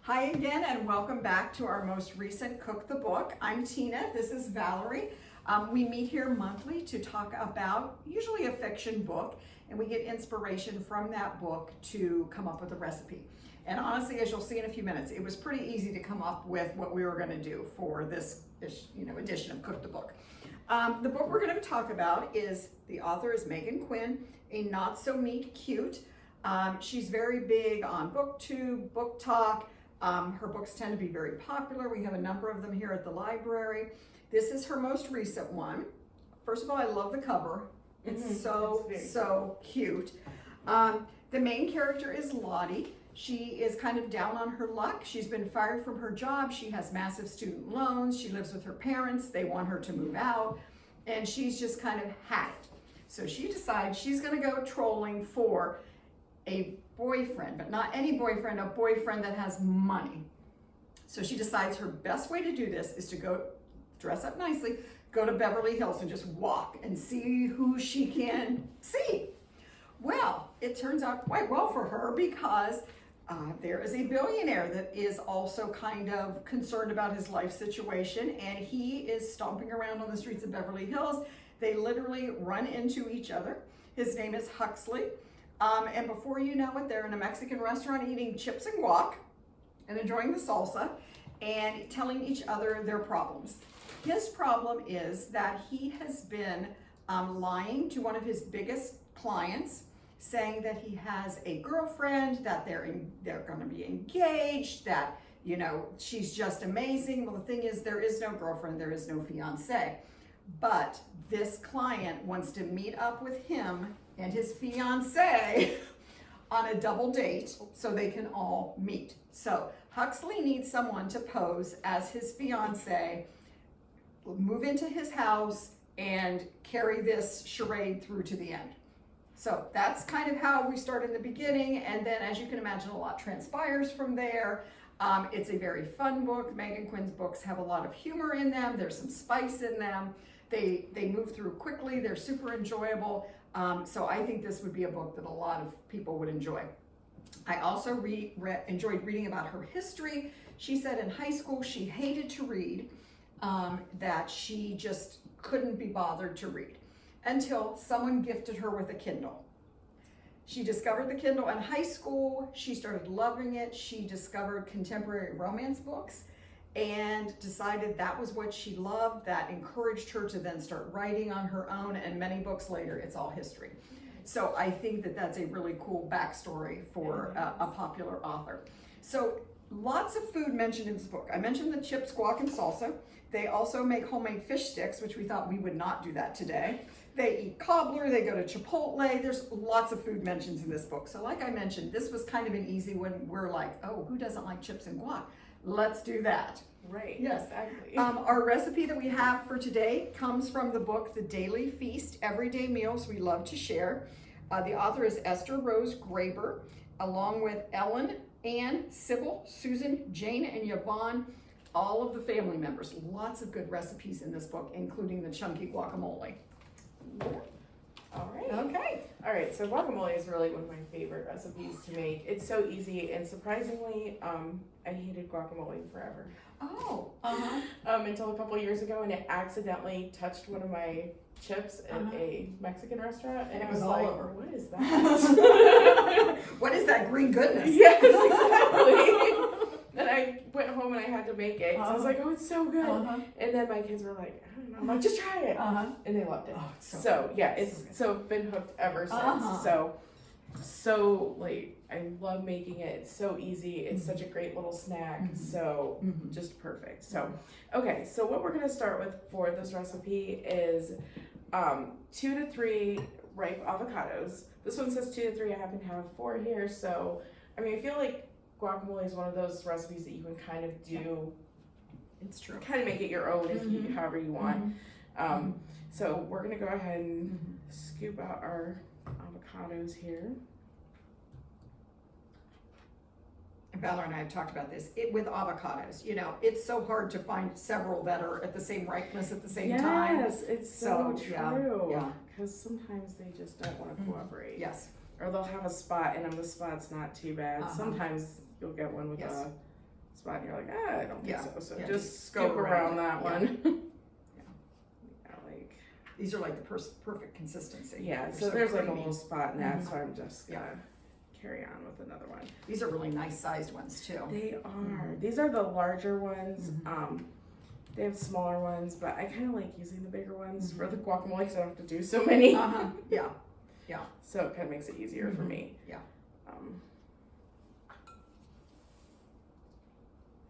Hi again, and welcome back to our most recent Cook the Book. I'm Tina, this is Valerie. We meet here monthly to talk about usually a fiction book, and we get inspiration from that book to come up with a recipe. And honestly, as you'll see in a few minutes, it was pretty easy to come up with what we were going to do for this edition of Cook the Book. The book we're going to talk about is, the author is Meghan Quinn, A Not So Neat Cute. She's very big on BookTube, Book Talk. Her books tend to be very popular. We have a number of them here at the library. This is her most recent one. First of all, I love the cover. It's so cute. The main character is Lottie. She is kind of down on her luck. She's been fired from her job. She has massive student loans. She lives with her parents. They want her to move out, and she's just kind of had it. So she decides she's going to go trolling for a boyfriend, but not any boyfriend, a boyfriend that has money. So she decides her best way to do this is to go dress up nicely, go to Beverly Hills and just walk and see who she can see. Well, it turns out quite well for her because there is a billionaire that is also kind of concerned about his life situation, and he is stomping around on the streets of Beverly Hills. They literally run into each other. His name is Huxley. And before you know it, they're in a Mexican restaurant eating chips and guac and enjoying the salsa and telling each other their problems. His problem is that he has been lying to one of his biggest clients, saying that he has a girlfriend, that they're going to be engaged, that, she's just amazing. Well, the thing is, there is no girlfriend, there is no fiancé. But this client wants to meet up with him and his fiancé on a double date so they can all meet. So Huxley needs someone to pose as his fiancé, move into his house, and carry this charade through to the end. So that's kind of how we start in the beginning, and then, as you can imagine, a lot transpires from there. It's a very fun book. Meghan Quinn's books have a lot of humor in them. There's some spice in them. They move through quickly. They're super enjoyable. So I think this would be a book that a lot of people would enjoy. I also enjoyed reading about her history. She said in high school she hated to read, that she just couldn't be bothered to read until someone gifted her with a Kindle. She discovered the Kindle in high school. She started loving it. She discovered contemporary romance books and decided that was what she loved. That encouraged her to then start writing on her own, and many books later, it's all history. So I think that that's a really cool backstory for a popular author. So lots of food mentioned in this book. I mentioned the chips, guac, and salsa. They also make homemade fish sticks, which we thought we would not do that today. They eat cobbler, they go to Chipotle. There's lots of food mentions in this book. So like I mentioned, this was kind of an easy one. We're like, oh, who doesn't like chips and guac? Let's do that. Right. Yes. Exactly. Our recipe that we have for today comes from the book, The Daily Feast, Everyday Meals We Love to Share. The author is Ester Rose Graber, along with Ellen, Anne, Sybil, Susan, Jane, and Yvonne, all of the family members. Lots of good recipes in this book, including the Chunky Guacamole. Yeah. All right. Okay. All right. So guacamole is really one of my favorite recipes to make. It's so easy, and surprisingly, I hated guacamole forever. Oh. Until a couple years ago, and it accidentally touched one of my chips at a Mexican restaurant, and it was all like, over. What is that? What is that green goodness? Yes, exactly. And I went home and I had to make it. So I was like, oh, it's so good. And then my kids were like, I don't know. I'm like, just try it. And they loved it. Oh, it's so yeah, it's so been hooked ever since. So like, I love making it. It's so easy. It's such a great little snack. So just perfect. So, okay. So what we're going to start with for this recipe is 2 to 3 ripe avocados. This one says 2 to 3. I happen to have 4 here. So, I mean, I feel like guacamole is one of those recipes that you can kind of do. It's true. Kind of make it your own if you, however you want. So we're going to go ahead and scoop out our avocados here. Valerie and I have talked about this. With avocados, it's so hard to find several that are at the same ripeness at the same time. Yes, it's so true. Yeah. Because sometimes they just don't want to cooperate. Yes. Or they'll have a spot, and the spot's not too bad. Sometimes you'll get one with a spot and you're like, I don't think so. So Yeah, just go skip around that it. one. Yeah. Like These are like the perfect consistency. yeah. They're so there's like a creamy. little spot in that, Mhm. so I'm just gonna carry on with another one. These are really nice sized ones too. They are. These are the larger ones. Mhm. They have smaller ones, but I kind of like using the bigger ones for the guacamole because I don't have to do so many. Yeah. So it kind of makes it easier for me. Yeah.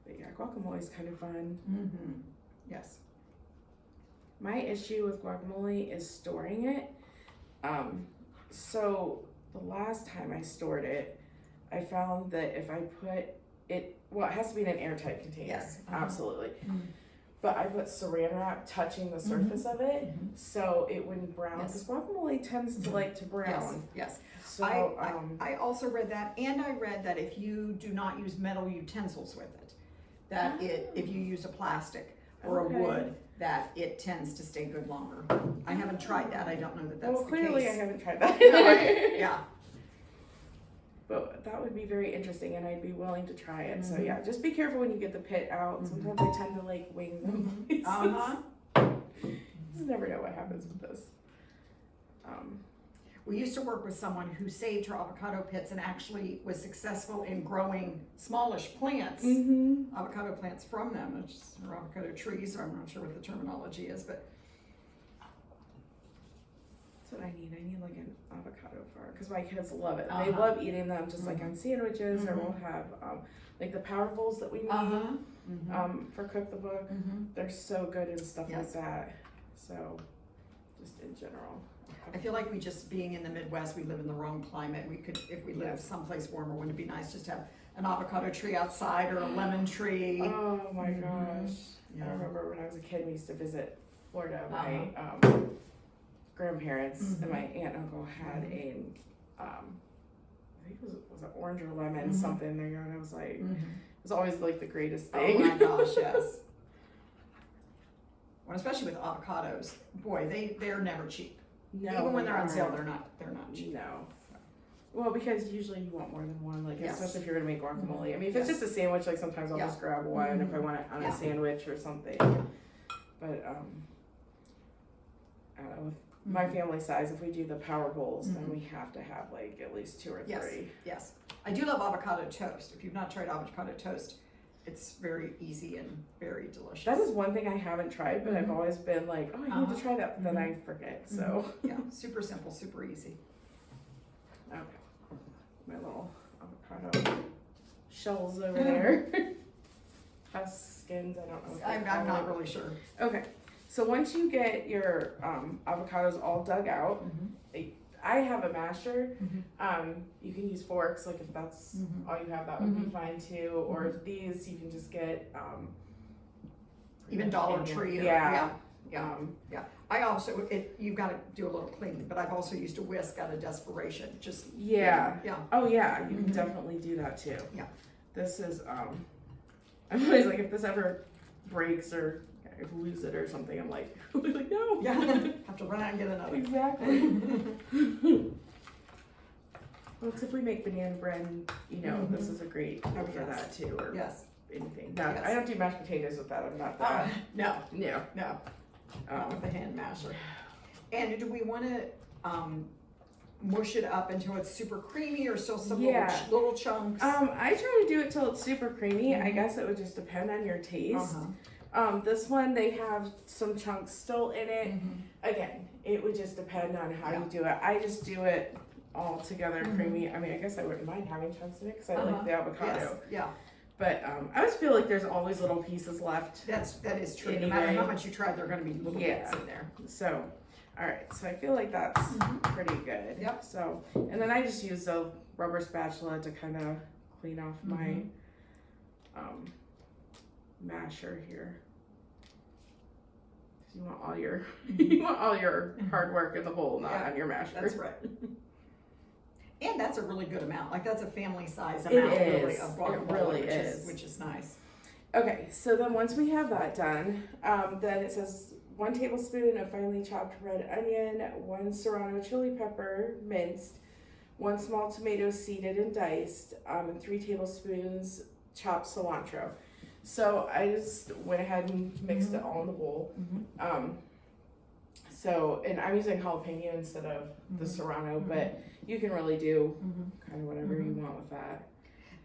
But yeah, guacamole is kind of fun. Yes. My issue with guacamole is storing it. So the last time I stored it, I found that if I put it, well, it has to be in an airtight container. Yes. Absolutely. Mhm. But I put saran wrap touching the surface of it, so it wouldn't brown. Yes. Because guacamole tends to like to brown. Yes. So I also read that, and I read that if you do not use metal utensils with it, that if you use a plastic or a wood, that it tends to stay good longer. I haven't tried that. I don't know that that's well, the clearly case. I haven't tried that. Yeah. But that would be very interesting, and I'd be willing to try it. So yeah, just be careful when you get the pit out. Sometimes I tend to like wing them. Just never know what happens with this. We used to work with someone who saved her avocado pits and actually was successful in growing smallish plants, avocado plants from them. It's just her avocado trees. I'm not sure what the terminology is, but That's what I need. I need like an avocado farm because my kids love it. They love eating them just like on sandwiches, or we'll have like the power bowls that we made for Cook the Book. They're so good and stuff like that. So just in general. I feel like we just, being in the Midwest, we live in the wrong climate. We could, if we lived someplace warmer, wouldn't it be nice just to have an avocado tree outside or a lemon tree? Oh my gosh. Yeah. I remember when I was a kid, we used to visit Florida. My grandparents and my aunt and uncle had a, I think it was an orange or lemon something in their yard. I was like, it was always like the greatest thing. Oh my gosh, yes. Well, especially with avocados, boy, they're never cheap. No, even when they're on aren't. sale, they're not cheap. No. Well, because usually you want more than one, like Yes. especially if you're gonna make guacamole. I mean, if it's just a sandwich, like sometimes I'll just grab one if I want it on a sandwich or something. But I don't know, with my family size, if we do the power bowls, then we have to have like at least 2 or 3. Yes. I do love avocado toast. If you've not tried avocado toast, it's very easy and very delicious. That is one thing I haven't tried, but I've always been like, oh, I need to try that, but then I forget. So yeah, super simple, super easy. okay, my little avocado shells over there. Has skins. I don't know. I'm not really sure. Okay, so once you get your avocados all dug out, I have a masher. You can use forks, like if that's all you have, that would be fine too. Or these, you can just get even Dollar Tree. Or, yeah. I also, you've got to do a little cleaning, but I've also used a whisk out of desperation. Just yeah. Oh yeah, you can definitely do that too. Yeah. This is I'm always like, if this ever breaks or if we lose it or something, I'm like no. Yeah. Have to run out and get another. Exactly. Well, it's if we make banana bread, you know, this is a great for that too, or anything. No, I don't do mashed potatoes with that. I'm not that. No. No. Not with the hand masher. And do we want to mush it up until it's super creamy, or still some little chunks? I try to do it till it's super creamy. I guess it would just depend on your taste. This one, they have some chunks still in it. Again, it would just depend on how you do it. I just do it all together creamy. I mean, I guess I wouldn't mind having chunks in it because I like the avocado. Yeah. But I always feel like there's always little pieces left. That is true. Anyway. No matter how much you try, there are going to be little bits in there. So, all right. So I feel like that's pretty good. Yep. So, and then I just use a rubber spatula to kind of clean off my masher here. You want all your you want all your hard work in the bowl, not on your masher. That's right. And that's a really good amount. Like that's a family size amount, really, of guacamole, it really is. Which is nice. Okay, so then once we have that done, then it says 1 tablespoon of finely chopped red onion, 1 serrano chili pepper minced, 1 small tomato seeded and diced, and 3 tablespoons chopped cilantro. So I just went ahead and mixed it all in the bowl. And I'm using jalapeno instead of the serrano, but you can really do kind of whatever you want with that.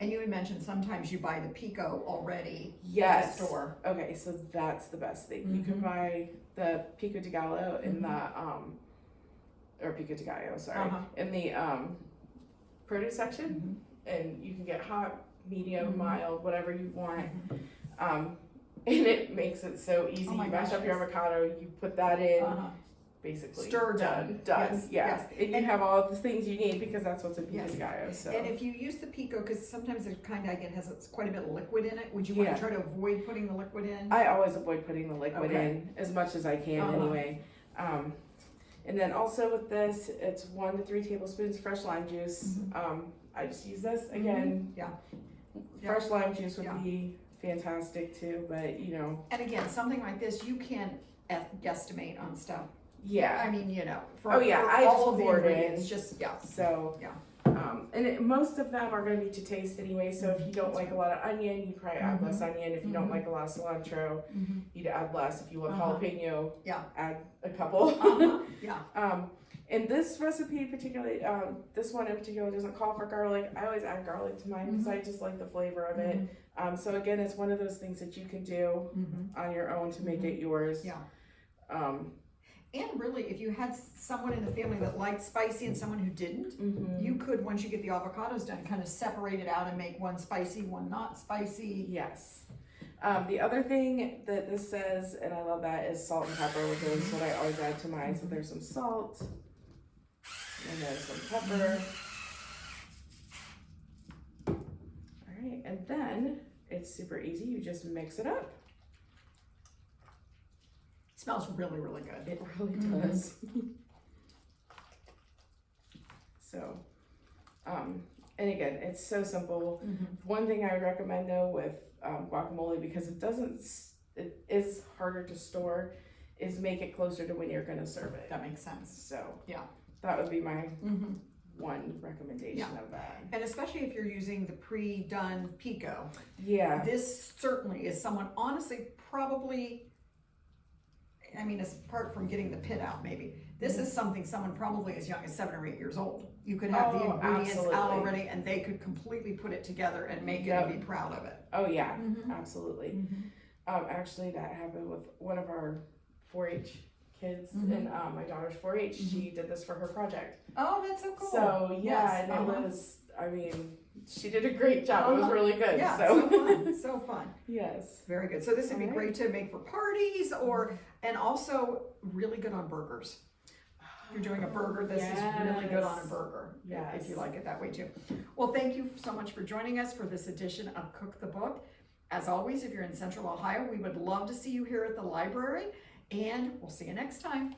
And you had mentioned sometimes you buy the pico already Yes. at the store. Okay, so that's the best thing. You can buy the pico de gallo in the or pico de gallo, sorry, in the produce section, and you can get hot, medium, mild, whatever you want. And it makes it so easy. You mash up your avocado, you put that in. Basically Stir done. Yes, yeah. And you have all the things you need because that's what's in pico de gallo. So. And if you use the pico, because sometimes it kind of has quite a bit of liquid in it, would you want to try to avoid putting the liquid in? I always avoid putting the liquid in as much as I can anyway. And then also with this, it's 1 to 3 tablespoons fresh lime juice. I just use this again. Fresh lime juice would be fantastic too, but you know. And again, something like this, you can't guesstimate on stuff. Yeah. I mean, you know, for I all just of the poured ingredients, in. just So and most of them are going to be to taste anyway. So if you don't like a lot of onion, you probably add less onion. If you don't like a lot of cilantro, you'd add less. If you love jalapeno, add a couple. And this recipe particularly, this one in particular doesn't call for garlic. I always add garlic to mine because I just like the flavor of it. So again, it's one of those things that you can do on your own to make it yours. And really, if you had someone in the family that liked spicy and someone who didn't, you could, once you get the avocados done, kind of separate it out and make one spicy, one not spicy. Yes. The other thing that this says, and I love that, is salt and pepper, which is what I always add to mine. So there's some salt, and there's some pepper. All right, and then it's super easy. You just mix it up. It smells really, really good. It really does. So, and again, it's so simple. One thing I would recommend though with guacamole, because it is harder to store, is make it closer to when you're going to serve it. That makes sense. So that would be my one recommendation of that. And especially if you're using the pre-done pico. This certainly is someone, honestly, probably, I mean, apart from getting the pit out maybe, this is something someone probably as young as 7 or 8 years old. You could have the ingredients out already and they could completely put it together and make it and be proud of it. Oh yeah, absolutely. Actually that happened with one of our 4-H kids in my daughter's 4-H. She did this for her project. Oh, that's so cool. So and it was, I mean, she did a great job. It was really good. Yeah, so fun. So fun. Yes. Very good. So this would be great to make for parties and also really good on burgers. If you're doing a burger, this is really good on a burger. If you like it that way too. Well, thank you so much for joining us for this edition of Cook the Book. As always, if you're in Central Ohio, we would love to see you here at the library, and we'll see you next time.